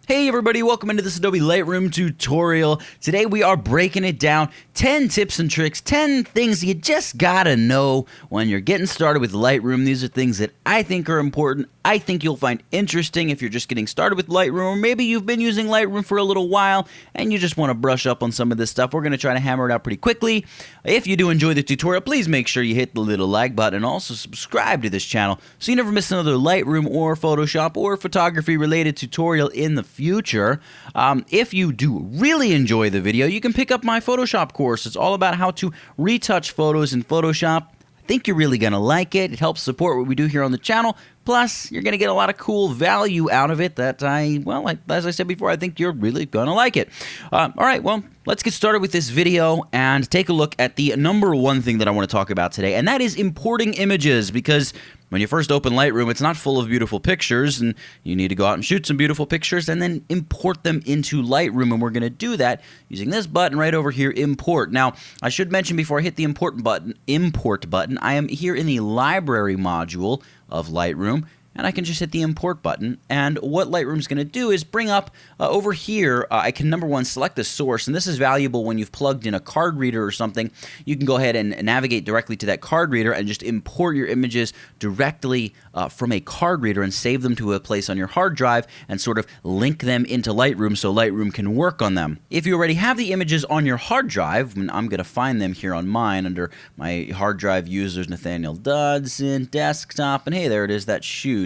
Hey everybody, welcome into this Adobe Lightroom tutorial. Today we are breaking it down, 10 tips and tricks, 10 things you just gotta know when you're getting started with Lightroom. These are things that I think are important, I think you'll find interesting if you're just getting started with Lightroom, or maybe you've been using Lightroom for a little while and you just want to brush up on some of this stuff. We're going to try to hammer it out pretty quickly. If you do enjoy the tutorial, please make sure you hit the little like button and also subscribe to this channel so you never miss another Lightroom or Photoshop or photography related tutorial in the future. If you do really enjoy the video, you can pick up my Photoshop course. It's all about how to retouch photos in Photoshop. I think you're really going to like it. It helps support what we do here on the channel. Plus, you're going to get a lot of cool value out of it that as I said before, I think you're really going to like it. All right, well, let's get started with this video and take a look at the number one thing that I want to talk about today, and that is importing images, because when you first open Lightroom, it's not full of beautiful pictures, and you need to go out and shoot some beautiful pictures and then import them into Lightroom, and we're going to do that using this button right over here, Import. Now, I should mention before I hit the Import button, I am here in the Library module of Lightroom, and I can just hit the Import button. And what Lightroom's going to do is bring up over here, I can, number one, select the source, and this is valuable when you've plugged in a card reader or something. You can go ahead and navigate directly to that card reader and just import your images directly from a card reader and save them to a place on your hard drive and sort of link them into Lightroom so Lightroom can work on them. If you already have the images on your hard drive, and I'm going to find them here on mine under my hard drive users, Nathaniel Dodson, desktop, and hey, there it is, that shoot.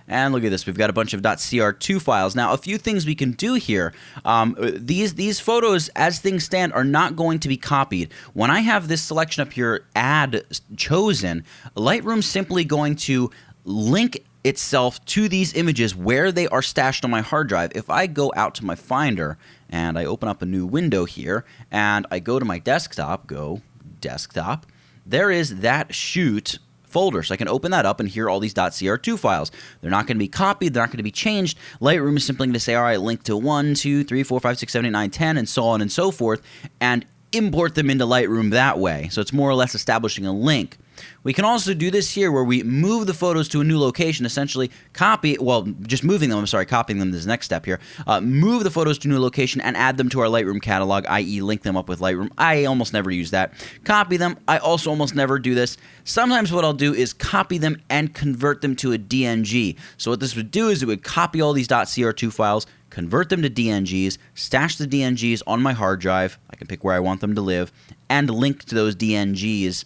And look at this, we've got a bunch of .cr2 files. Now, a few things we can do here. These photos, as things stand, are not going to be copied. When I have this selection up here, Add, chosen, Lightroom's simply going to link itself to these images where they are stashed on my hard drive. If I go out to my Finder and I open up a new window here and I go to my desktop, there is that shoot folder. So I can open that up and hear all these .cr2 files. They're not going to be copied. They're not going to be changed. Lightroom is simply going to say, all right, link to 1, 2, 3, 4, 5, 6, 7, 8, 9, 10, and so on and so forth, and import them into Lightroom that way. So it's more or less establishing a link. We can also do this here where we move the photos to a new location, essentially copying them, copying them is the next step here. Move the photos to a new location and add them to our Lightroom catalog, i.e. link them up with Lightroom. I almost never use that. Copy them, I also almost never do this. Sometimes what I'll do is copy them and convert them to a DNG. So what this would do is it would copy all these .cr2 files, convert them to DNGs, stash the DNGs on my hard drive, I can pick where I want them to live, and link to those DNGs,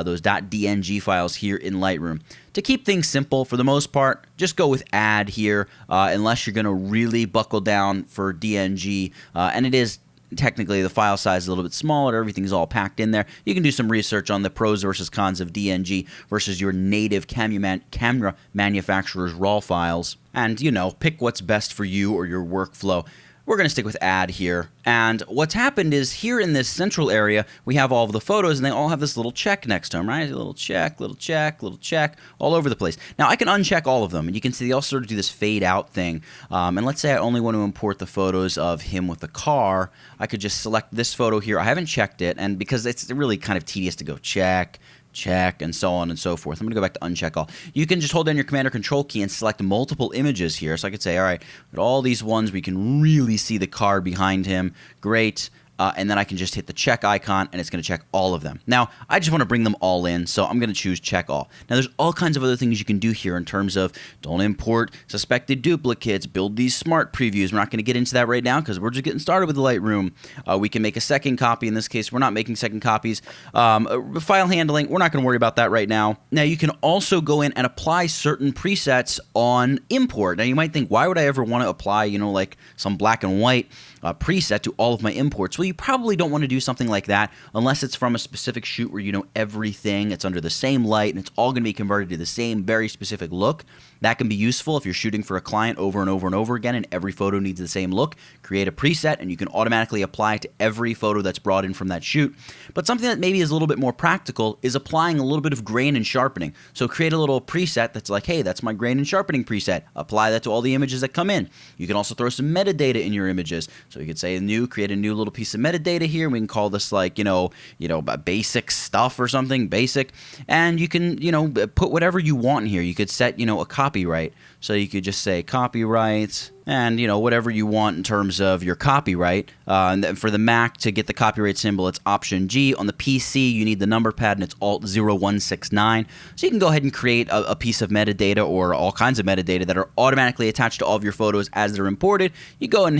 those .dng files here in Lightroom. To keep things simple, for the most part, just go with Add here, unless you're going to really buckle down for DNG, and it is technically the file size is a little bit smaller, everything's all packed in there. You can do some research on the pros versus cons of DNG versus your native camera manufacturer's RAW files, and, you know, pick what's best for you or your workflow. We're going to stick with Add here. And what's happened is here in this central area, we have all of the photos, and they all have this little check next to them, right? A little check, little check, little check, all over the place. Now, I can uncheck all of them, and you can see they all sort of do this fade out thing. And let's say I only want to import the photos of him with the car. I could just select this photo here. I haven't checked it, and because it's really kind of tedious to go check, and so on and so forth. I'm going to go back to uncheck all. You can just hold down your Command or Control key and select multiple images here. So I could say, all right, with all these ones, we can really see the car behind him. Great. And then I can just hit the check icon, and it's going to check all of them. Now, I just want to bring them all in, so I'm going to choose check all. Now, there's all kinds of other things you can do here in terms of don't import suspected duplicates, build these smart previews. We're not going to get into that right now because we're just getting started with Lightroom. We can make a second copy. In this case, we're not making second copies. File handling, we're not going to worry about that right now. Now, you can also go in and apply certain presets on import. Now, you might think, why would I ever want to apply, you know, like some black and white preset to all of my imports? Well, you probably don't want to do something like that unless it's from a specific shoot where you know everything, it's under the same light, and it's all going to be converted to the same very specific look. That can be useful if you're shooting for a client over and over and over again and every photo needs the same look. Create a preset and you can automatically apply it to every photo that's brought in from that shoot. But something that maybe is a little bit more practical is applying a little bit of grain and sharpening. So create a little preset that's like, hey, that's my grain and sharpening preset. Apply that to all the images that come in. You can also throw some metadata in your images. So you could say create a new little piece of metadata here. We can call this like, basic stuff or something, basic. And you can, put whatever you want in here. You could set, a copyright. So you could just say copyright. and whatever you want in terms of your copyright. And then for the Mac, to get the copyright symbol, it's Option G. On the PC, you need the number pad, and it's Alt 0169. So you can go ahead and create a piece of metadata or all kinds of metadata that are automatically attached to all of your photos as they're imported. You go ahead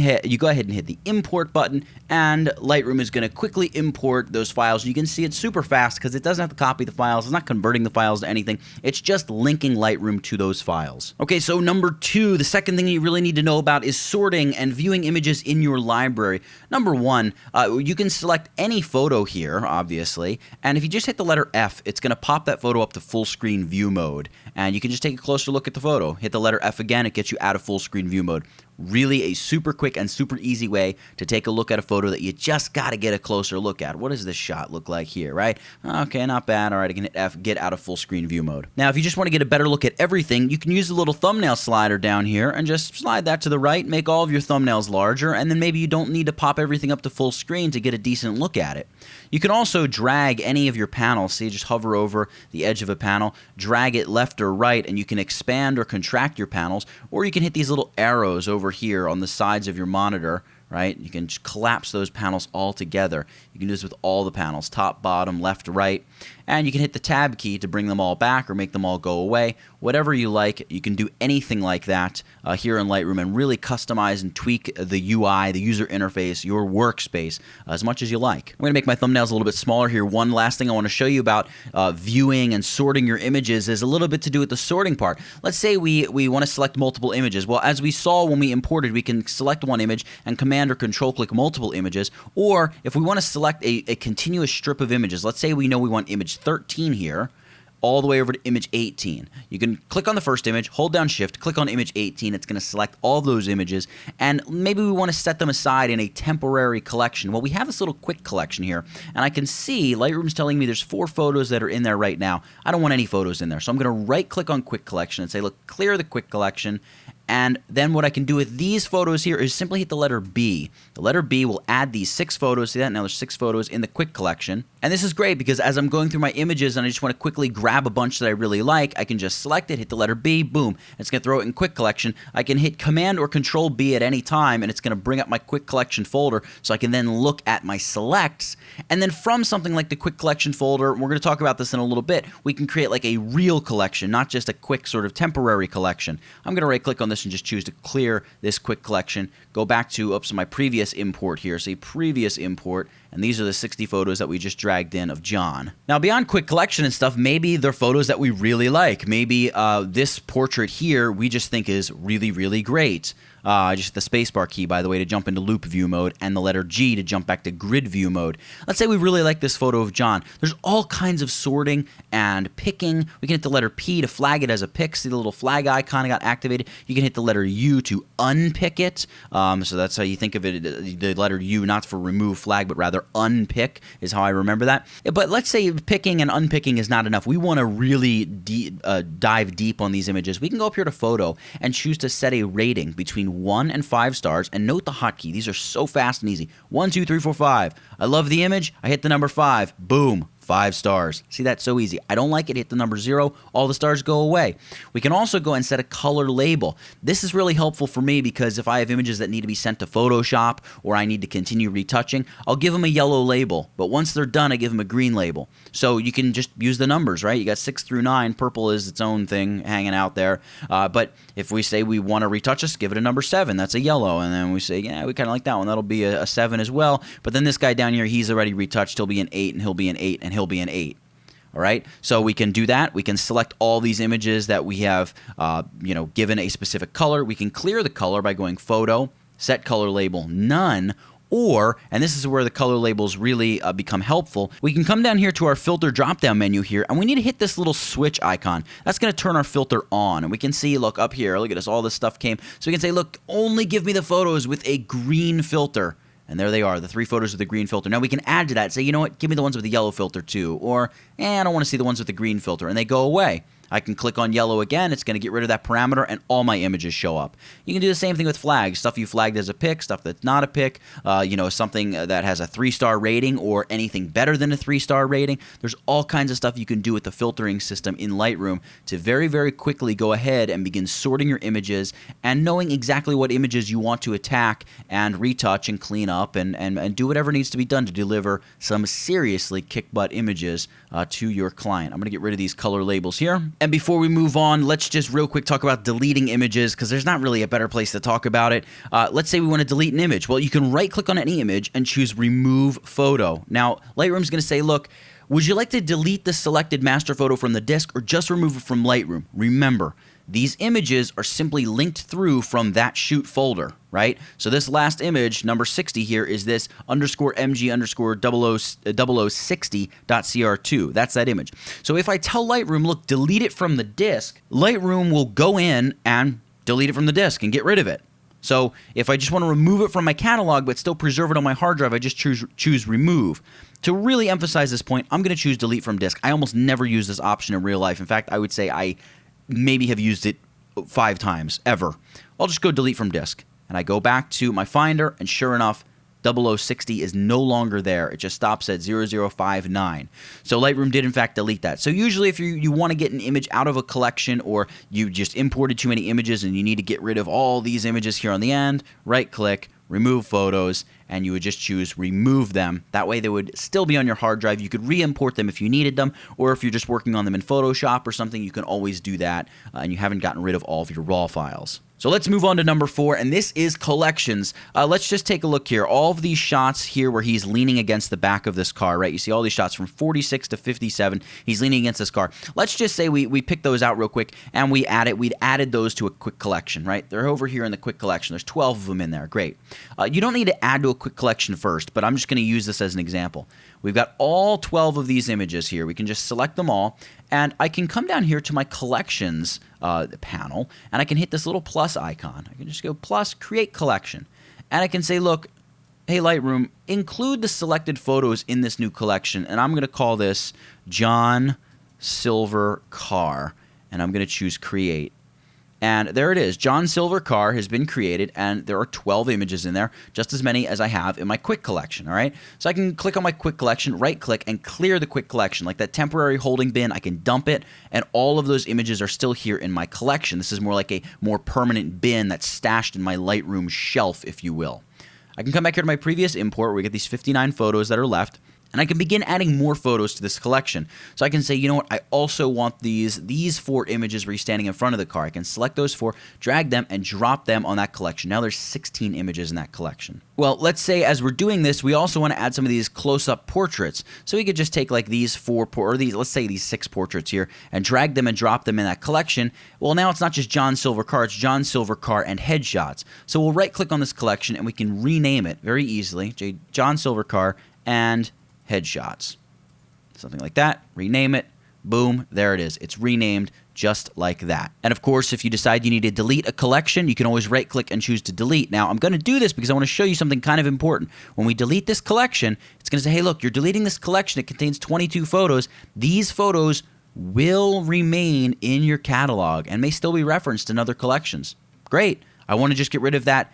and hit the import button, and Lightroom is going to quickly import those files. You can see it's super fast because it doesn't have to copy the files. It's not converting the files to anything. It's just linking Lightroom to those files. Okay, so number 2, the second thing you really need to know about is sorting and viewing images in your library. Number 1, you can select any photo here, obviously, and if you just hit the letter F, it's going to pop that photo up to full screen view mode, and you can just take a closer look at the photo. Hit the letter F again, it gets you out of full screen view mode. Really a super quick and super easy way to take a look at a photo that you just got to get a closer look at. What does this shot look like here, right? Okay, not bad. All right, I can hit F, get out of full screen view mode. Now, if you just want to get a better look at everything, you can use the little thumbnail slider down here and just slide that to the right, make all of your thumbnails larger, and then maybe you don't need to pop everything up to full screen to get a decent look at it. You can also drag any of your panels. See, just hover over the edge of a panel, drag it left or right, and you can expand or contract your panels, or you can hit these little arrows over here on the sides of your monitor, right? You can just collapse those panels all together. You can do this with all the panels, top, bottom, left, right, and you can hit the tab key to bring them all back or make them all go away. Whatever you like, you can do anything like that here in Lightroom and really customize and tweak the UI, the user interface, your workspace as much as you like. I'm going to make my thumbnails a little bit smaller here. One last thing I want to show you about viewing and sorting your images is a little bit to do with the sorting part. Let's say we want to select multiple images. Well, as we saw when we imported, we can select one image and Command or Control click multiple images, or if we want to select a continuous strip of images, let's say we know we want image 13 here, all the way over to image 18. You can click on the first image, hold down shift, click on image 18. It's going to select all of those images, and maybe we want to set them aside in a temporary collection. Well, we have this little quick collection here, and I can see Lightroom's telling me there's 4 photos that are in there right now. I don't want any photos in there, so I'm going to right click on quick collection and say, look, clear the quick collection. And then what I can do with these photos here is simply hit the letter B. The letter B will add these 6 photos. See that? Now there's 6 photos in the quick collection. And this is great because as I'm going through my images and I just want to quickly grab a bunch that I really like, I can just select it, hit the letter B, boom. It's going to throw it in quick collection. I can hit Command or Control B at any time and it's going to bring up my quick collection folder so I can then look at my selects. And then from something like the quick collection folder, we're going to talk about this in a little bit, we can create like a real collection, not just a quick sort of temporary collection. I'm going to right click on this and just choose to clear this quick collection. Go back to my previous import here. Say previous import, and these are the 60 photos that we just dragged in of John. Now beyond quick collection and stuff, maybe they're photos that we really like. Maybe this portrait here we just think is really, really great. Just the spacebar key, by the way, to jump into loop view mode, and the letter G to jump back to grid view mode. Let's say we really like this photo of John. There's all kinds of sorting and picking. We can hit the letter P to flag it as a pick. See the little flag icon got activated. You can hit the letter U to unpick it. So that's how you think of it. The letter U, not for remove flag, but rather unpick is how I remember that. But let's say picking and unpicking is not enough. We want to really dive deep on these images. We can go up here to photo and choose to set a rating between 1 and 5 stars, and note the hotkey. These are so fast and easy. 1, 2, 3, 4, 5. I love the image. I hit the number 5. Boom. 5 stars. See, that's so easy. I don't like it. Hit the number 0. All the stars go away. We can also go and set a color label. This is really helpful for me because if I have images that need to be sent to Photoshop or I need to continue retouching, I'll give them a yellow label. But once they're done, I give them a green label. So you can just use the numbers, right? You got 6 through 9. Purple is its own thing hanging out there. But if we say we want to retouch this, give it a number 7. That's a yellow. And then we say, yeah, we kind of like that one. That'll be a 7 as well. But then this guy down here, he's already retouched. He'll be an 8, and he'll be an 8, and he'll be an 8. All right, so we can do that. We can select all these images that we have, given a specific color. We can clear the color by going Photo, Set Color Label, None, or, and this is where the color labels really become helpful, we can come down here to our filter drop-down menu here, and we need to hit this little switch icon. That's going to turn our filter on, and we can see, look, up here, look at this, all this stuff came. So we can say, look, only give me the photos with a green filter. And there they are, the 3 photos with the green filter. Now we can add to that, say, you know what, give me the ones with the yellow filter too. Or, I don't want to see the ones with the green filter. And they go away. I can click on yellow again. It's going to get rid of that parameter, and all my images show up. You can do the same thing with flags, stuff you flagged as a pick, stuff that's not a pick, something that has a 3-star rating or anything better than a 3-star rating. There's all kinds of stuff you can do with the filtering system in Lightroom to very, very quickly go ahead and begin sorting your images and knowing exactly what images you want to attack and retouch and clean up and do whatever needs to be done to deliver some seriously kick-butt images to your client. I'm going to get rid of these color labels here. And before we move on, let's just real quick talk about deleting images, because there's not really a better place to talk about it. Let's say we want to delete an image. Well, you can right-click on any image and choose Remove Photo. Now, Lightroom's going to say, look, would you like to delete the selected master photo from the disk or just remove it from Lightroom? Remember, these images are simply linked through from that shoot folder, right? So this last image, number 60 here, is this _MG_0060.cr2. That's that image. So if I tell Lightroom, look, delete it from the disk, Lightroom will go in and delete it from the disk and get rid of it. So if I just want to remove it from my catalog but still preserve it on my hard drive, I just choose remove. To really emphasize this point, I'm going to choose delete from disk. I almost never use this option in real life. In fact, I would say I maybe have used it 5 times ever. I'll just go delete from disk. And I go back to my Finder, and sure enough, 0060 is no longer there. It just stops at 0059. So Lightroom did in fact delete that. So usually if you want to get an image out of a collection, or you just imported too many images and you need to get rid of all these images here on the end, right click, remove photos, and you would just choose remove them. That way they would still be on your hard drive. You could re-import them if you needed them, or if you're just working on them in Photoshop or something, you can always do that, and you haven't gotten rid of all of your raw files. So let's move on to number 4, and this is collections. Let's just take a look here. All of these shots here where he's leaning against the back of this car, right? You see all these shots from 46 to 57. He's leaning against this car. Let's just say we pick those out real quick, and we'd added those to a quick collection, right? They're over here in the quick collection. There's 12 of them in there. Great. You don't need to add to a quick collection first, but I'm just going to use this as an example. We've got all 12 of these images here. We can just select them all, and I can come down here to my collections panel, and I can hit this little plus icon. I can just go plus, create collection, and I can say, look, hey Lightroom, include the selected photos in this new collection, and I'm going to call this John Silver Car, and I'm going to choose create. And there it is. John Silver Car has been created, and there are 12 images in there, just as many as I have in my quick collection, all right? So I can click on my quick collection, right-click, and clear the quick collection. Like that temporary holding bin, I can dump it, and all of those images are still here in my collection. This is more like a more permanent bin that's stashed in my Lightroom shelf, if you will. I can come back here to my previous import where we get these 59 photos that are left, and I can begin adding more photos to this collection. So I can say, you know what, I also want these 4 images where he's standing in front of the car. I can select those 4, drag them, and drop them on that collection. Now there's 16 images in that collection. Well, let's say as we're doing this, we also want to add some of these close-up portraits. So we could just take like these 4, or these, let's say these 6 portraits here, and drag them and drop them in that collection. Well, now it's not just John Silver Car, it's John Silver Car and headshots. So we'll right-click on this collection, and we can rename it very easily, John Silver Car and headshots. Something like that. Rename it. Boom. There it is. It's renamed just like that. And of course, if you decide you need to delete a collection, you can always right-click and choose to delete. Now, I'm going to do this because I want to show you something kind of important. When we delete this collection, it's going to say, hey, look, you're deleting this collection. It contains 22 photos. These photos will remain in your catalog and may still be referenced in other collections. Great. I want to just get rid of that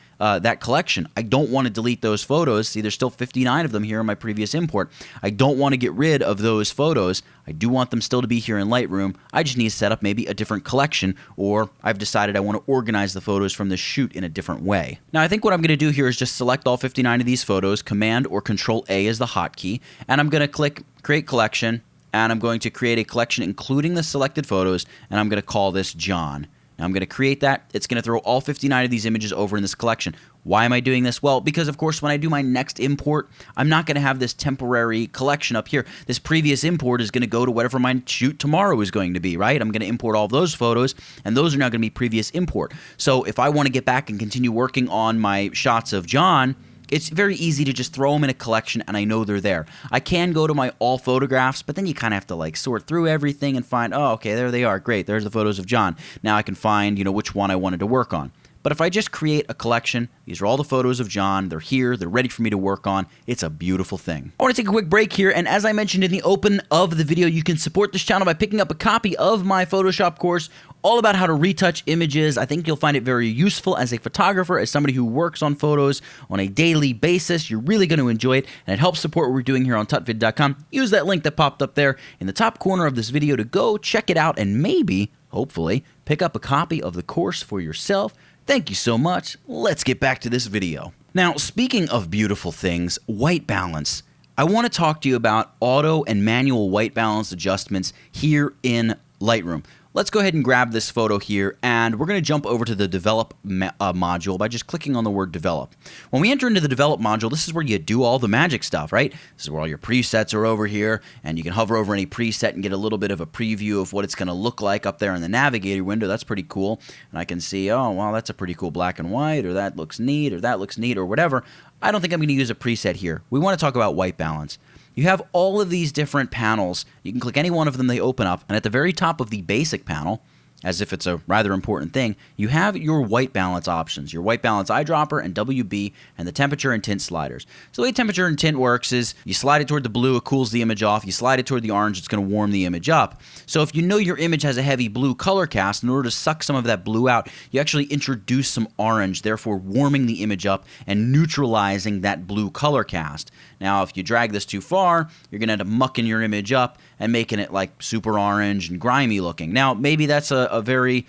collection. I don't want to delete those photos. See, there's still 59 of them here in my previous import. I don't want to get rid of those photos. I do want them still to be here in Lightroom. I just need to set up maybe a different collection, or I've decided I want to organize the photos from the shoot in a different way. Now, I think what I'm going to do here is just select all 59 of these photos, Command or Control A is the hotkey, and I'm going to click Create Collection, and I'm going to create a collection including the selected photos, and I'm going to call this John. Now I'm going to create that. It's going to throw all 59 of these images over in this collection. Why am I doing this? Well, because of course when I do my next import, I'm not going to have this temporary collection up here. This previous import is going to go to whatever my shoot tomorrow is going to be, right? I'm going to import all of those photos, and those are now going to be previous import. So if I want to get back and continue working on my shots of John, it's very easy to just throw them in a collection and I know they're there. I can go to my all photographs, but then you kind of have to like sort through everything and find, oh, okay, there they are. Great. There's the photos of John. Now I can find, which one I wanted to work on. But if I just create a collection, these are all the photos of John. They're here. They're ready for me to work on. It's a beautiful thing. I want to take a quick break here. And as I mentioned in the open of the video, you can support this channel by picking up a copy of my Photoshop course all about how to retouch images. I think you'll find it very useful as a photographer, as somebody who works on photos on a daily basis. You're really going to enjoy it, and it helps support what we're doing here on tutvid.com. Use that link that popped up there in the top corner of this video to go check it out and maybe, hopefully, pick up a copy of the course for yourself. Thank you so much. Let's get back to this video. Now, speaking of beautiful things, white balance. I want to talk to you about auto and manual white balance adjustments here in Lightroom. Let's go ahead and grab this photo here, and we're going to jump over to the Develop module by just clicking on the word Develop. When we enter into the Develop module, this is where you do all the magic stuff, right? This is where all your presets are over here, and you can hover over any preset and get a little bit of a preview of what it's going to look like up there in the Navigator window. That's pretty cool. And I can see, oh, wow, that's a pretty cool black and white, or that looks neat, or whatever. I don't think I'm going to use a preset here. We want to talk about white balance. You have all of these different panels. You can click any one of them, they open up, and at the very top of the basic panel, as if it's a rather important thing, you have your white balance options, your white balance eyedropper and WB, and the temperature and tint sliders. So the way temperature and tint works is you slide it toward the blue, it cools the image off. You slide it toward the orange, it's going to warm the image up. So if you know your image has a heavy blue color cast, in order to suck some of that blue out, you actually introduce some orange, therefore warming the image up and neutralizing that blue color cast. Now, if you drag this too far, you're going to end up mucking your image up and making it like super orange and grimy looking. Now, maybe that's a very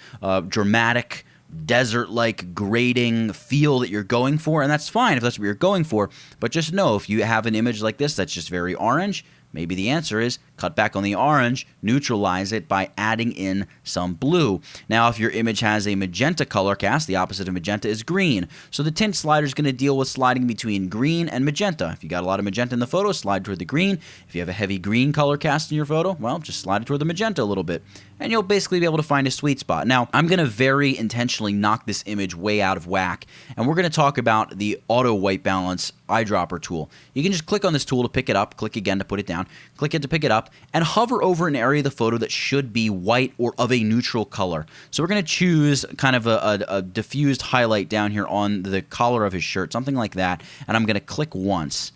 dramatic, desert-like grading feel that you're going for, and that's fine if that's what you're going for. But just know, if you have an image like this that's just very orange, maybe the answer is cut back on the orange, neutralize it by adding in some blue. Now, if your image has a magenta color cast, the opposite of magenta is green. So the tint slider is going to deal with sliding between green and magenta. If you got a lot of magenta in the photo, slide toward the green. If you have a heavy green color cast in your photo, well, just slide it toward the magenta a little bit, and you'll basically be able to find a sweet spot. Now, I'm going to very intentionally knock this image way out of whack, and we're going to talk about the auto white balance eyedropper tool. You can just click on this tool to pick it up, click again to put it down, click it to pick it up, and hover over an area of the photo that should be white or of a neutral color. So we're going to choose kind of a diffused highlight down here on the collar of his shirt, something like that, and I'm going to click once.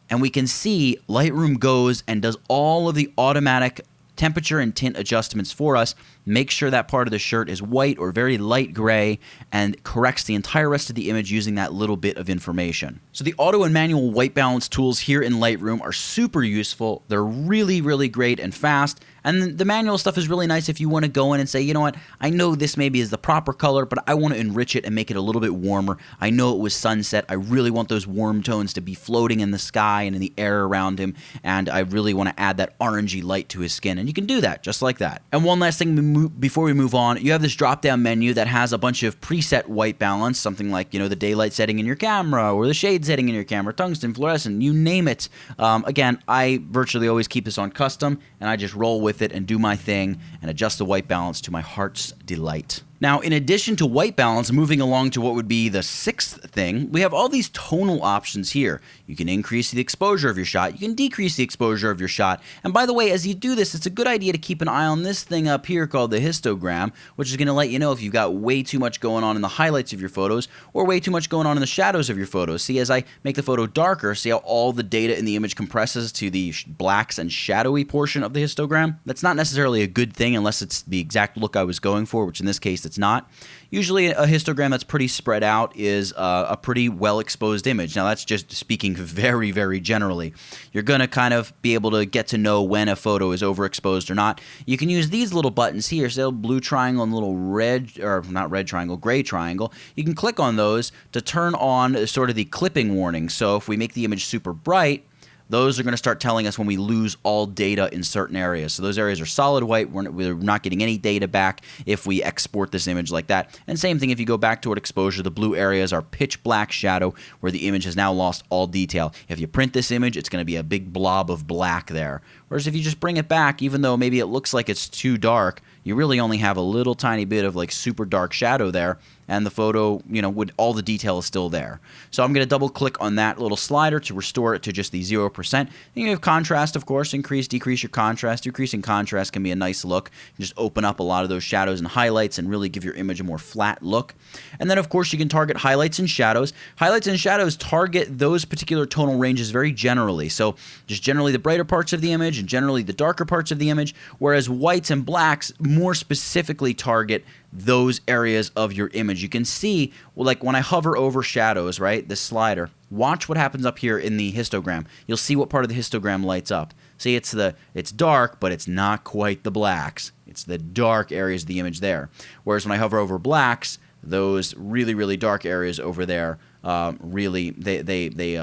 And we can see Lightroom goes and does all of the automatic temperature and tint adjustments for us, make sure that part of the shirt is white or very light gray, and corrects the entire rest of the image using that little bit of information. So the auto and manual white balance tools here in Lightroom are super useful. They're really, really great and fast. And the manual stuff is really nice if you want to go in and say, you know what, I know this maybe is the proper color, but I want to enrich it and make it a little bit warmer. I know it was sunset. I really want those warm tones to be floating in the sky and in the air around him, and I really want to add that orangey light to his skin. And you can do that just like that. And one last thing before we move on, you have this drop-down menu that has a bunch of preset white balance, something like, you know, the daylight setting in your camera or the shade setting in your camera, tungsten, fluorescent, you name it. Again, I virtually always keep this on custom, and I just roll with it and do my thing and adjust the white balance to my heart's delight. Now, in addition to white balance, moving along to what would be the sixth thing, we have all these tonal options here. You can increase the exposure of your shot. You can decrease the exposure of your shot. And by the way, as you do this, it's a good idea to keep an eye on this thing up here called the histogram, which is going to let you know if you've got way too much going on in the highlights of your photos or way too much going on in the shadows of your photos. See, as I make the photo darker, see how all the data in the image compresses to the blacks and shadowy portion of the histogram? That's not necessarily a good thing unless it's the exact look I was going for, which in this case it's not. Usually a histogram that's pretty spread out is a pretty well exposed image. Now that's just speaking very, very generally. You're going to kind of be able to get to know when a photo is overexposed or not. You can use these little buttons here, so blue triangle and little red, or not red triangle, gray triangle. You can click on those to turn on sort of the clipping warning. So if we make the image super bright, those are going to start telling us when we lose all data in certain areas. So those areas are solid white. We're not getting any data back if we export this image like that. And same thing if you go back toward exposure, the blue areas are pitch black shadow where the image has now lost all detail. If you print this image, it's going to be a big blob of black there. Whereas if you just bring it back, even though maybe it looks like it's too dark, you really only have a little tiny bit of like super dark shadow there, and the photo, would all the detail is still there. So I'm going to double click on that little slider to restore it to just the 0%. And you have contrast, of course, increase, decrease your contrast. Decreasing contrast can be a nice look. You just open up a lot of those shadows and highlights and really give your image a more flat look. And then, of course, you can target highlights and shadows. Highlights and shadows target those particular tonal ranges very generally. So just generally the brighter parts of the image and generally the darker parts of the image, whereas whites and blacks more specifically target those areas of your image. You can see, well, like when I hover over shadows, right, this slider, watch what happens up here in the histogram. You'll see what part of the histogram lights up. See, it's dark, but it's not quite the blacks. It's the dark areas of the image there. Whereas when I hover over blacks, those really, really dark areas over there, really, they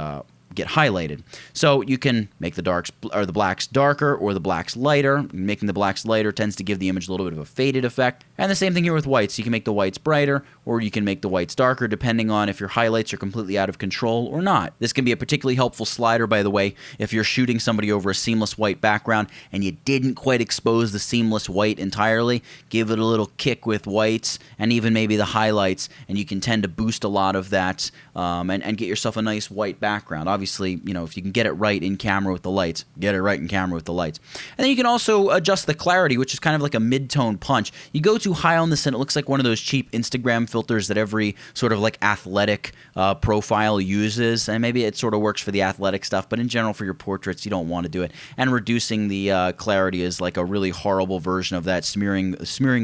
get highlighted. So you can make the blacks darker or the blacks lighter. Making the blacks lighter tends to give the image a little bit of a faded effect. And the same thing here with whites. You can make the whites brighter or you can make the whites darker depending on if your highlights are completely out of control or not. This can be a particularly helpful slider, by the way, if you're shooting somebody over a seamless white background and you didn't quite expose the seamless white entirely. Give it a little kick with whites and even maybe the highlights, and you can tend to boost a lot of that and get yourself a nice white background. Obviously, if you can get it right in camera with the lights, get it right in camera with the lights. And then you can also adjust the clarity, which is kind of like a mid-tone punch. You go too high on this and it looks like one of those cheap Instagram filters that every sort of like athletic profile uses, and maybe it sort of works for the athletic stuff, but in general for your portraits, you don't want to do it. And reducing the clarity is like a really horrible version of that smearing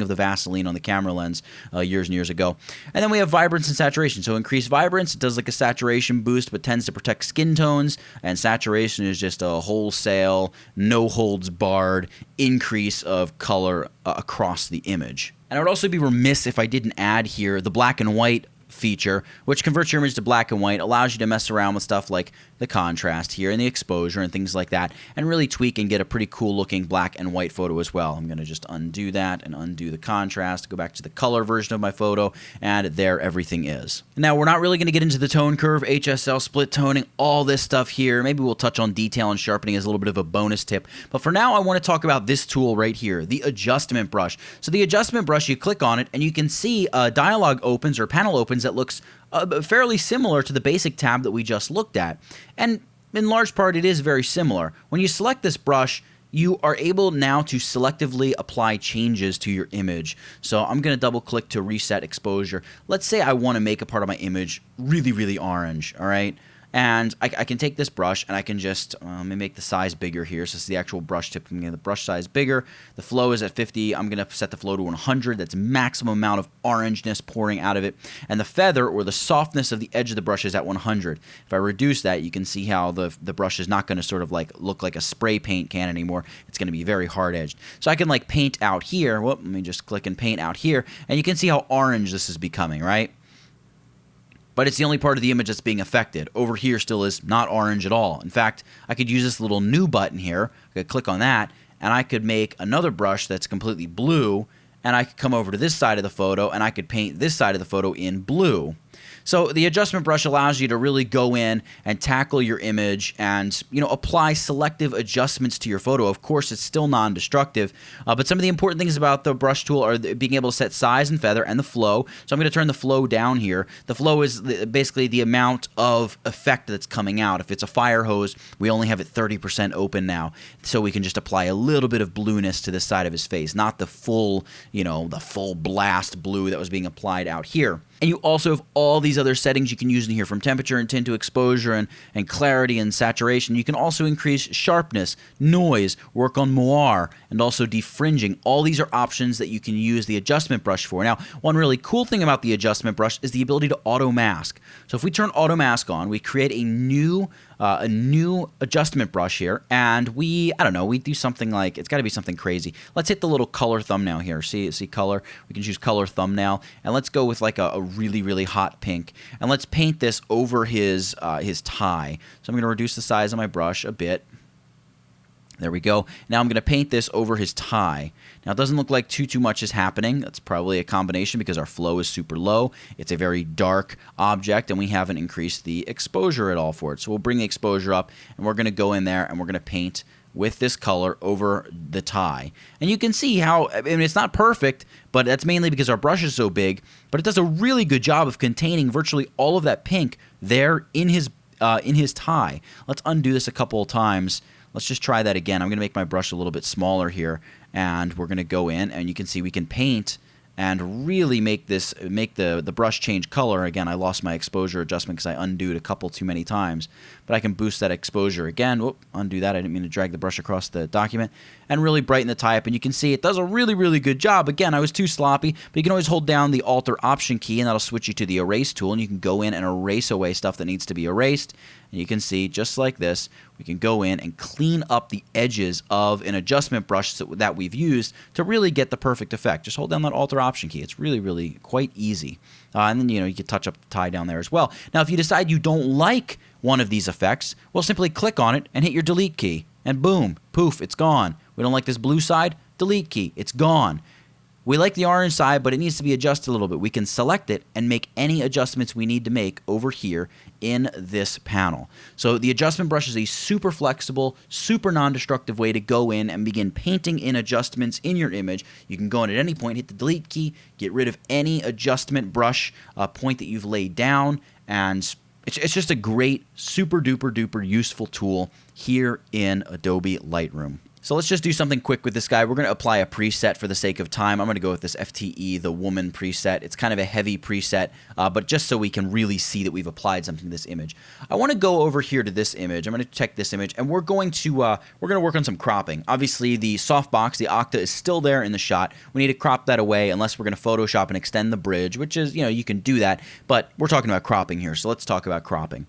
of the Vaseline on the camera lens years and years ago. And then we have vibrance and saturation. So increased vibrance, it does like a saturation boost, but tends to protect skin tones, and saturation is just a wholesale, no holds barred increase of color across the image. And I would also be remiss if I didn't add here the black and white feature, which converts your image to black and white, allows you to mess around with stuff like the contrast here and the exposure and things like that, and really tweak and get a pretty cool looking black and white photo as well. I'm going to just undo that and undo the contrast, go back to the color version of my photo, and there everything is. Now, we're not really going to get into the tone curve, HSL, split toning, all this stuff here. Maybe we'll touch on detail and sharpening as a little bit of a bonus tip, but for now I want to talk about this tool right here, the adjustment brush. So the adjustment brush, you click on it and you can see a dialog opens or panel opens that looks fairly similar to the basic tab that we just looked at. And in large part, it is very similar. When you select this brush, you are able now to selectively apply changes to your image. So I'm going to double click to reset exposure. Let's say I want to make a part of my image really, really orange, all right? And I can take this brush and I can just let me make the size bigger here. So this is the actual brush tip. I'm going to get the brush size bigger. The flow is at 50. I'm going to set the flow to 100. That's maximum amount of orangeness pouring out of it. And the feather or the softness of the edge of the brush is at 100. If I reduce that, you can see how the brush is not going to sort of like look like a spray paint can anymore. It's going to be very hard edged. So I can like paint out here. Whoop, let me just click and paint out here. And you can see how orange this is becoming, right? But it's the only part of the image that's being affected. Over here still is not orange at all. In fact, I could use this little new button here. I could click on that, and I could make another brush that's completely blue, and I could come over to this side of the photo, and I could paint this side of the photo in blue. So the adjustment brush allows you to really go in and tackle your image and, apply selective adjustments to your photo. Of course, it's still non-destructive, but some of the important things about the brush tool are being able to set size and feather and the flow. So I'm going to turn the flow down here. The flow is basically the amount of effect that's coming out. If it's a fire hose, we only have it 30% open now, so we can just apply a little bit of blueness to this side of his face, not the full, the full blast blue that was being applied out here. And you also have all these other settings you can use in here, from temperature and tint to exposure and clarity and saturation. You can also increase sharpness, noise, work on moire, and also defringing. All these are options that you can use the adjustment brush for. Now, one really cool thing about the adjustment brush is the ability to auto mask. So if we turn auto mask on, we create a new adjustment brush here, and we do something like, it's got to be something crazy. Let's hit the little color thumbnail here. See color? We can choose color thumbnail, and let's go with like a really, really hot pink, and let's paint this over his tie. So I'm going to reduce the size of my brush a bit. There we go. Now I'm going to paint this over his tie. Now it doesn't look like too much is happening. That's probably a combination because our flow is super low. It's a very dark object and we haven't increased the exposure at all for it. So we'll bring the exposure up and we're going to go in there and we're going to paint with this color over the tie. And you can see how, I mean, it's not perfect, but that's mainly because our brush is so big, but it does a really good job of containing virtually all of that pink there in his tie. Let's undo this a couple of times. Let's just try that again. I'm going to make my brush a little bit smaller here, and we're going to go in, and you can see we can paint and really make the brush change color. Again, I lost my exposure adjustment because I undid a couple too many times, but I can boost that exposure again. Whoop, undo that. I didn't mean to drag the brush across the document, and really brighten the tie up. And you can see it does a really, really good job. Again, I was too sloppy, but you can always hold down the Alt or Option key, and that'll switch you to the Erase tool, and you can go in and erase away stuff that needs to be erased. And you can see, just like this, we can go in and clean up the edges of an adjustment brush that we've used to really get the perfect effect. Just hold down that Alt or Option key. It's really, really quite easy. And then, you can touch up the tie down there as well. Now, if you decide you don't like one of these effects, well, simply click on it and hit your Delete key. And boom, poof, it's gone. We don't like this blue side? Delete key. It's gone. We like the orange side, but it needs to be adjusted a little bit. We can select it and make any adjustments we need to make over here in this panel. So the adjustment brush is a super flexible, super non-destructive way to go in and begin painting in adjustments in your image. You can go in at any point, hit the Delete key, get rid of any adjustment brush point that you've laid down, and it's just a great, super duper duper useful tool here in Adobe Lightroom. So let's just do something quick with this guy. We're going to apply a preset for the sake of time. I'm going to go with this FTE, the woman preset. It's kind of a heavy preset, but just so we can really see that we've applied something to this image. I want to go over here to this image. I'm going to check this image, and we're going to work on some cropping. Obviously, the softbox, the octa, is still there in the shot. We need to crop that away unless we're going to Photoshop and extend the bridge, which is, you can do that, but we're talking about cropping here, so let's talk about cropping.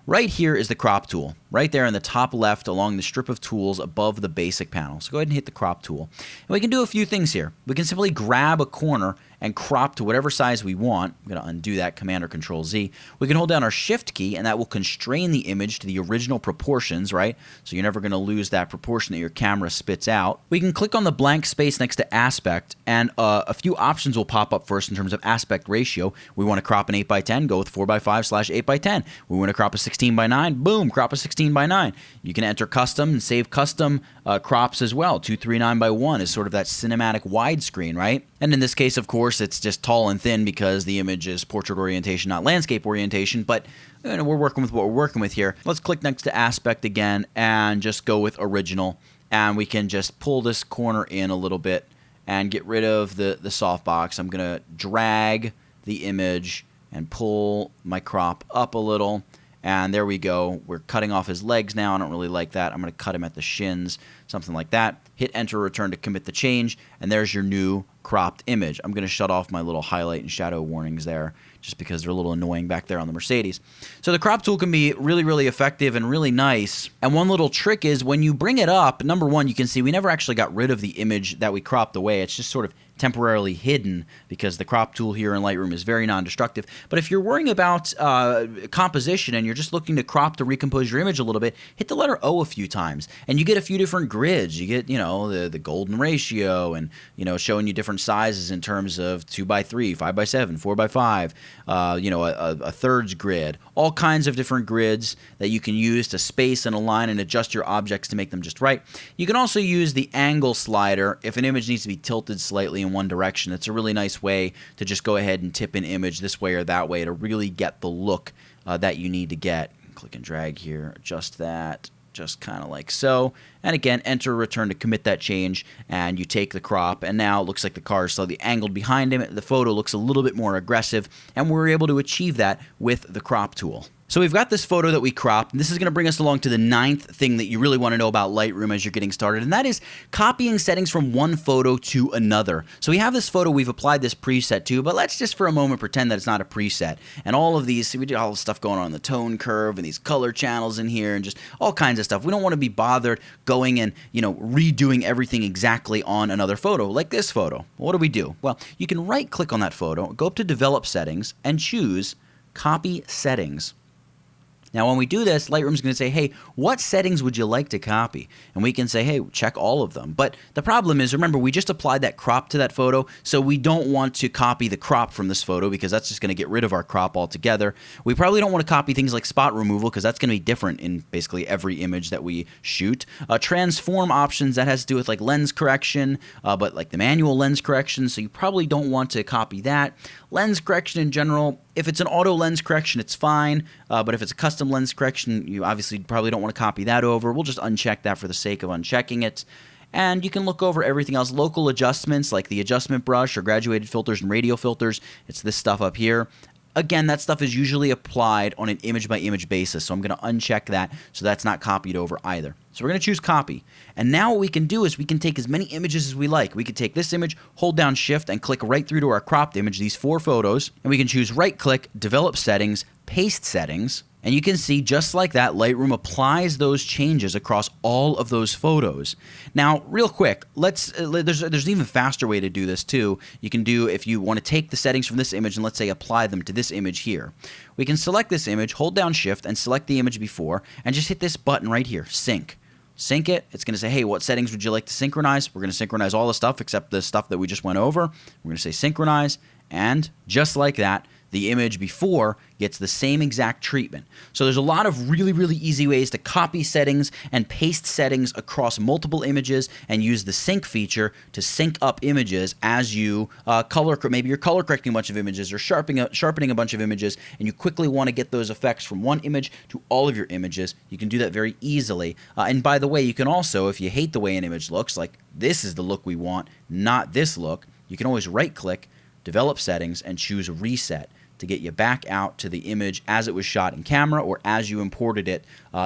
Right here is the crop tool, right there in the top left along the strip of tools above the basic panel. So go ahead and hit the crop tool. And we can do a few things here. We can simply grab a corner and crop to whatever size we want. I'm going to undo that, Command or Control Z. We can hold down our Shift key, and that will constrain the image to the original proportions, right? So you're never going to lose that proportion that your camera spits out. We can click on the blank space next to Aspect, and a few options will pop up first in terms of aspect ratio. We want to crop an 8x10, go with 4x5/8x10. We want to crop a 16:9, boom, crop a 16:9. You can enter custom and save custom crops as well. 239:1 is sort of that cinematic widescreen, right? And in this case, of course, it's just tall and thin because the image is portrait orientation, not landscape orientation, but we're working with what we're working with here. Let's click next to Aspect again and just go with Original, and we can just pull this corner in a little bit and get rid of the softbox. I'm going to drag the image and pull my crop up a little, and there we go. We're cutting off his legs now. I don't really like that. I'm going to cut him at the shins, something like that. Hit Enter, Return to commit the change, and there's your new cropped image. I'm going to shut off my little highlight and shadow warnings there just because they're a little annoying back there on the Mercedes. So the crop tool can be really, really effective and really nice. And one little trick is when you bring it up, number one, you can see we never actually got rid of the image that we cropped away. It's just sort of temporarily hidden because the crop tool here in Lightroom is very non-destructive. But if you're worrying about composition and you're just looking to crop to recompose your image a little bit, hit the letter O a few times and you get a few different grids. You get, the golden ratio and, showing you different sizes in terms of 2x3, 5x7, 4x5, a thirds grid, all kinds of different grids that you can use to space and align and adjust your objects to make them just right. You can also use the angle slider if an image needs to be tilted slightly in one direction. It's a really nice way to just go ahead and tip an image this way or that way to really get the look that you need to get. Click and drag here, adjust that, just kind of like so. And again, Enter, Return to commit that change, and you take the crop, and now it looks like the car is slightly angled behind him. The photo looks a little bit more aggressive, and we're able to achieve that with the crop tool. So we've got this photo that we cropped, and this is going to bring us along to the 9th thing that you really want to know about Lightroom as you're getting started, and that is copying settings from one photo to another. So we have this photo we've applied this preset to, but let's just for a moment pretend that it's not a preset. And all of these, we did all this stuff going on in the tone curve and these color channels in here and just all kinds of stuff. We don't want to be bothered going and, redoing everything exactly on another photo, like this photo. What do? Well, you can right-click on that photo, go up to Develop Settings, and choose Copy Settings. Now, when we do this, Lightroom's going to say, hey, what settings would you like to copy? And we can say, hey, check all of them. But the problem is, remember, we just applied that crop to that photo, so we don't want to copy the crop from this photo because that's just going to get rid of our crop altogether. We probably don't want to copy things like spot removal because that's going to be different in basically every image that we shoot. Transform options, that has to do with like lens correction, but like the manual lens correction, so you probably don't want to copy that. Lens correction in general, if it's an auto lens correction, it's fine, but if it's a custom lens correction, you obviously probably don't want to copy that over. We'll just uncheck that for the sake of unchecking it. And you can look over everything else. Local adjustments like the adjustment brush or graduated filters and radial filters. It's this stuff up here. Again, that stuff is usually applied on an image-by-image basis, so I'm going to uncheck that so that's not copied over either. So we're going to choose copy. And now what we can do is we can take as many images as we like. We could take this image, hold down Shift, and click right through to our cropped image, these 4 photos, and we can choose right-click, Develop Settings, Paste Settings, and you can see just like that, Lightroom applies those changes across all of those photos. Now, real quick, there's an even faster way to do this too. You can do, if you want to take the settings from this image and let's say apply them to this image here. We can select this image, hold down Shift, and select the image before, and just hit this button right here, Sync. Sync it. It's going to say, hey, what settings would you like to synchronize? We're going to synchronize all the stuff except the stuff that we just went over. We're going to say synchronize, and just like that, the image before gets the same exact treatment. So there's a lot of really, really easy ways to copy settings and paste settings across multiple images and use the sync feature to sync up images as you maybe you're color correcting a bunch of images or sharpening a bunch of images, and you quickly want to get those effects from one image to all of your images. You can do that very easily. And by the way, you can also, if you hate the way an image looks, like this is the look we want, not this look, you can always right-click, Develop Settings, and choose Reset to get you back out to the image as it was shot in camera or as you imported it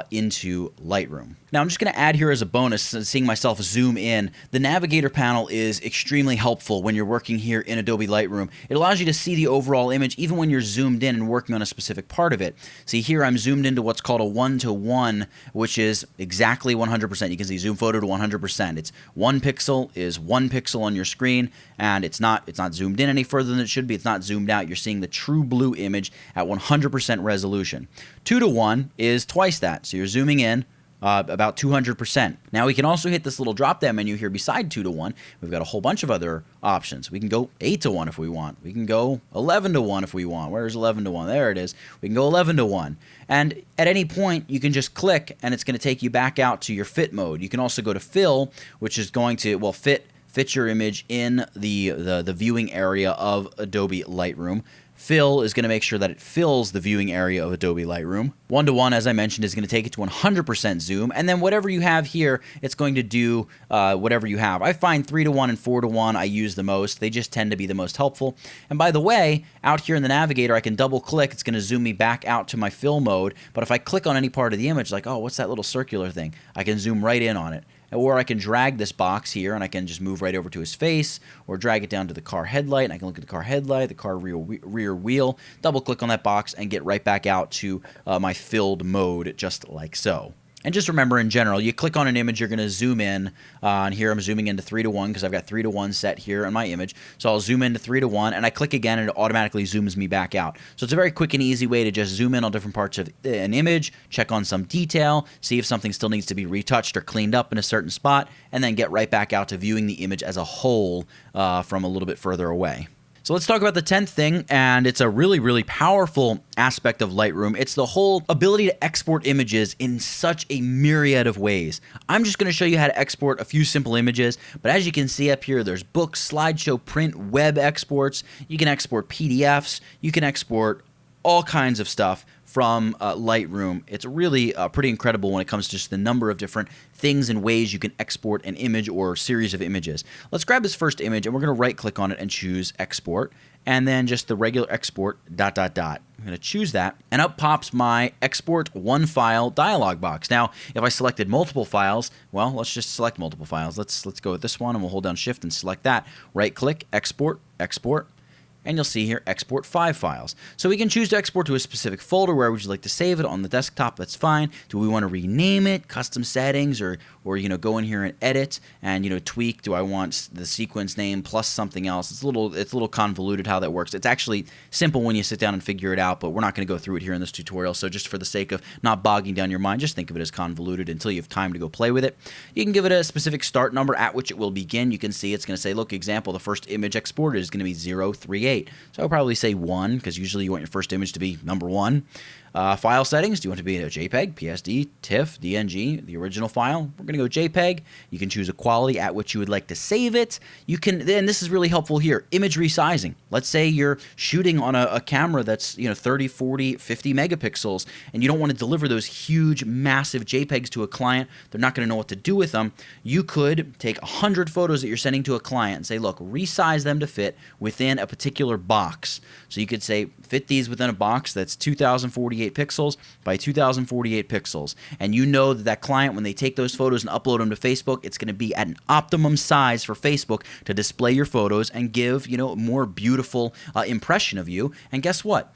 into Lightroom. Now, I'm just going to add here as a bonus, seeing myself zoom in, the navigator panel is extremely helpful when you're working here in Adobe Lightroom. It allows you to see the overall image even when you're zoomed in and working on a specific part of it. See here, I'm zoomed into what's called a 1:1, which is exactly 100%. You can see zoom photo to 100%. It's 1 pixel is 1 pixel on your screen, and it's not zoomed in any further than it should be. It's not zoomed out. You're seeing the true blue image at 100% resolution. 2:1 is twice that, so you're zooming in about 200%. Now we can also hit this little drop-down menu here beside 2:1. We've got a whole bunch of other options. We can go 8:1 if we want. We can go 11:1 if we want. Where's 11:1? There it is. We can go 11:1. And at any point, you can just click, and it's going to take you back out to your fit mode. You can also go to fill, which is going to, well, fit your image in the viewing area of Adobe Lightroom. Fill is going to make sure that it fills the viewing area of Adobe Lightroom. 1:1, as I mentioned, is going to take it to 100% zoom, and then whatever you have here, it's going to do whatever you have. I find 3:1 and 4:1 I use the most. They just tend to be the most helpful. And by the way, out here in the navigator, I can double click. It's going to zoom me back out to my fill mode, but if I click on any part of the image, like, oh, what's that little circular thing? I can zoom right in on it. Or I can drag this box here and I can just move right over to his face, or drag it down to the car headlight, and I can look at the car headlight, the car rear wheel, double click on that box and get right back out to my filled mode, just like so. And just remember, in general, you click on an image, you're going to zoom in. And here I'm zooming into 3:1 because I've got 3:1 set here on my image. So I'll zoom into 3:1, and I click again, and it automatically zooms me back out. So it's a very quick and easy way to just zoom in on different parts of an image, check on some detail, see if something still needs to be retouched or cleaned up in a certain spot, and then get right back out to viewing the image as a whole from a little bit further away. So let's talk about the 10th thing, and it's a really, really powerful aspect of Lightroom. It's the whole ability to export images in such a myriad of ways. I'm just going to show you how to export a few simple images, but as you can see up here, there's books, slideshow, print, web exports. You can export PDFs. You can export all kinds of stuff from Lightroom. It's really pretty incredible when it comes to just the number of different things and ways you can export an image or series of images. Let's grab this first image, and we're going to right-click on it and choose Export, and then just the regular export ... I'm going to choose that, and up pops my Export One File dialog box. Now, if I selected multiple files, well, let's just select multiple files. Let's go with this one, and we'll hold down Shift and select that. Right-click, Export, Export. and you'll see here export 5 files. So we can choose to export to a specific folder. Where would you like to save it? On the desktop, that's fine. Do we want to rename it, custom settings, or go in here and edit and tweak? Do I want the sequence name plus something else? It's a little convoluted how that works. It's actually simple when you sit down and figure it out, but we're not going to go through it here in this tutorial. So just for the sake of not bogging down your mind, just think of it as convoluted until you have time to go play with it. You can give it a specific start number at which it will begin. You can see it's going to say, look, example, the first image exported is going to be 038. So I'll probably say 1, because usually you want your first image to be number 1. File settings, do you want to be a JPEG, PSD, TIFF, DNG, the original file? We're going to go JPEG. You can choose a quality at which you would like to save it. You can, and this is really helpful here, image resizing. Let's say you're shooting on a camera that's 30, 40, 50 megapixels, and you don't want to deliver those huge, massive JPEGs to a client. They're not going to know what to do with them. You could take 100 photos that you're sending to a client and say, look, resize them to fit within a particular box. So you could say, fit these within a box that's 2048 pixels by 2048 pixels, and you know that client, when they take those photos and upload them to Facebook, it's going to be at an optimum size for Facebook to display your photos and give a more beautiful impression of you. And guess what?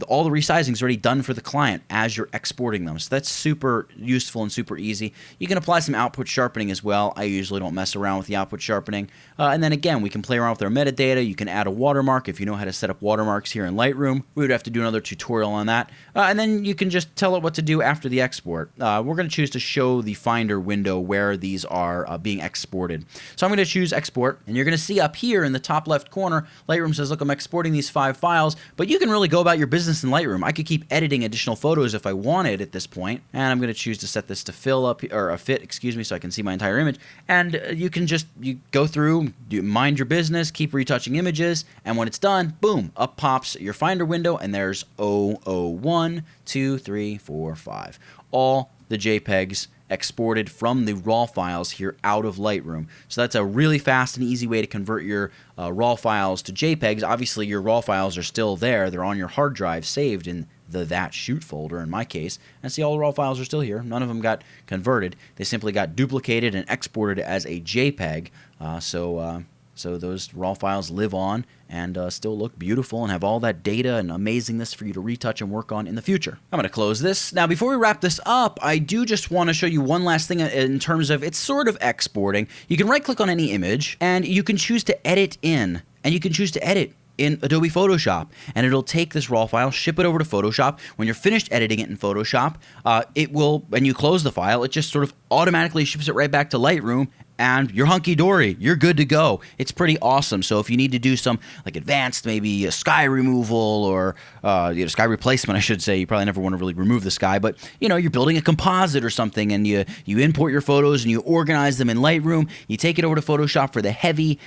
All the resizing is already done for the client as you're exporting them. So that's super useful and super easy. You can apply some output sharpening as well. I usually don't mess around with the output sharpening. And then again, we can play around with our metadata. You can add a watermark if you know how to set up watermarks here in Lightroom. We would have to do another tutorial on that. And then you can just tell it what to do after the export. We're going to choose to show the Finder window where these are being exported. So I'm going to choose export, and you're going to see up here in the top left corner, Lightroom says, look, I'm exporting these 5 files, but you can really go about your business in Lightroom. I could keep editing additional photos if I wanted at this point, and I'm going to choose to set this to fit, excuse me, so I can see my entire image. And you can just go through, mind your business, keep retouching images, and when it's done, boom, up pops your Finder window, and there's 001, 2, 3, 4, 5. All the JPEGs exported from the RAW files here out of Lightroom. So that's a really fast and easy way to convert your RAW files to JPEGs. Obviously, your RAW files are still there. They're on your hard drive saved in the That Shoot folder in my case. And see, all the RAW files are still here. None of them got converted. They simply got duplicated and exported as a JPEG. So those RAW files live on and still look beautiful and have all that data and amazingness for you to retouch and work on in the future. I'm going to close this. Now, before we wrap this up, I do just want to show you one last thing in terms of it's sort of exporting. You can right-click on any image, and you can choose to edit in, and you can choose to edit in Adobe Photoshop, and it'll take this RAW file, ship it over to Photoshop. When you're finished editing it in Photoshop, it will, when you close the file, it just sort of automatically ships it right back to Lightroom, and you're hunky-dory. You're good to go. It's pretty awesome. So if you need to do some advanced, maybe a sky removal or sky replacement, I should say. You probably never want to really remove the sky, but you're building a composite or something, and you import your photos and you organize them in Lightroom. You take it over to Photoshop for the heavy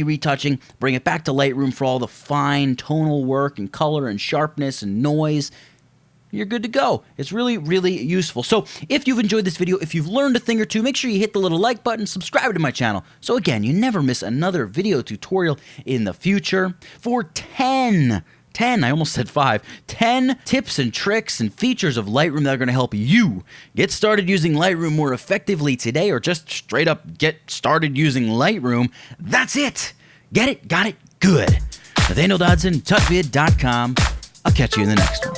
retouching, bring it back to Lightroom for all the fine tonal work and color and sharpness and noise. You're good to go. It's really, really useful. So if you've enjoyed this video, if you've learned a thing or two, make sure you hit the little like button, subscribe to my channel. So again, you never miss another video tutorial in the future. For 10, I almost said 5, 10 tips and tricks and features of Lightroom that are going to help you get started using Lightroom more effectively today, or just straight up get started using Lightroom. That's it. Get it? Got it? Good. Nathaniel Dodson, tutvid.com. I'll catch you in the next one.